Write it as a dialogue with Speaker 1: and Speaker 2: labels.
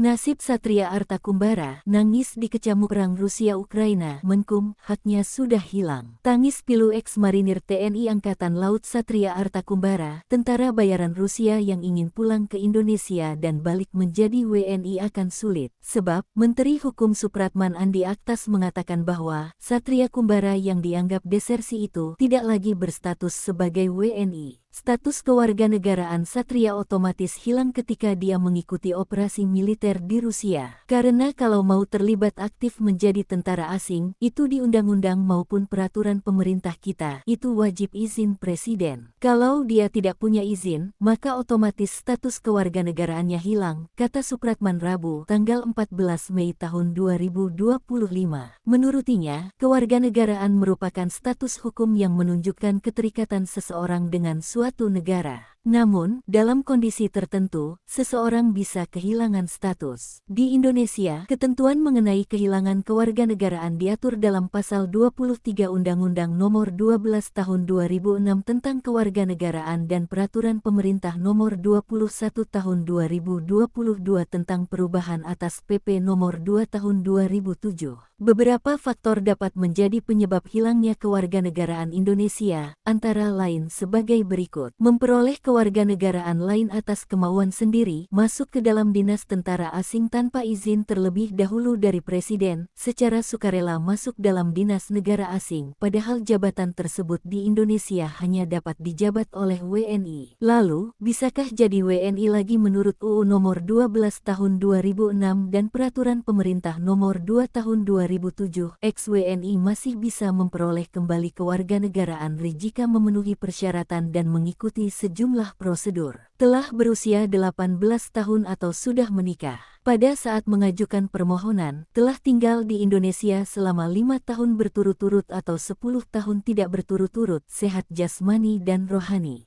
Speaker 1: Nasib Satria Artakumbara, nangis di kecamuk perang Rusia-Ukraina, Menkum, haknya sudah hilang. Tangis pilu ex-marinir TNI Angkatan Laut Satria Artakumbara, tentara bayaran Rusia yang ingin pulang ke Indonesia dan balik menjadi WNI akan sulit. Sebab, Menteri Hukum Supratman Andi Aktas mengatakan bahwa Satria Kumbara yang dianggap desersi itu tidak lagi berstatus sebagai WNI. Status kewarganegaraan Satria otomatis hilang ketika dia mengikuti operasi militer di Rusia. Karena kalau mau terlibat aktif menjadi tentara asing, itu di undang-undang maupun peraturan pemerintah kita, itu wajib izin presiden. Kalau dia tidak punya izin, maka otomatis status kewarganegaraannya hilang, kata Supratman Rabu, tanggal 14 Mei tahun 2025. Menurutinya, kewarganegaraan merupakan status hukum yang menunjukkan keterikatan seseorang dengan suatu negara. Namun, dalam kondisi tertentu, seseorang bisa kehilangan status. Di Indonesia, ketentuan mengenai kehilangan kewarganegaraan diatur dalam Pasal 23 Undang-Undang Nomor 12 Tahun 2006 tentang Kewarganegaraan dan Peraturan Pemerintah Nomor 21 Tahun 2022 tentang perubahan atas PP Nomor 2 Tahun 2007. Beberapa faktor dapat menjadi penyebab hilangnya kewarganegaraan Indonesia, antara lain sebagai berikut. Memperoleh kewarganegaraan lain atas kemauan sendiri, masuk ke dalam dinas tentara asing tanpa izin terlebih dahulu dari presiden, secara sukarela masuk dalam dinas negara asing, padahal jabatan tersebut di Indonesia hanya dapat dijabat oleh WNI. Lalu, bisakah jadi WNI lagi menurut UU Nomor 12 Tahun 2006 dan Peraturan Pemerintah Nomor 2 Tahun 2007, ex-WNI masih bisa memperoleh kembali kewarganegaraan jika memenuhi persyaratan dan mengikuti sejumlah prosedur. Telah berusia 18 tahun atau sudah menikah. Pada saat mengajukan permohonan, telah tinggal di Indonesia selama 5 tahun berturut-turut atau 10 tahun tidak berturut-turut, sehat jasmani dan rohani.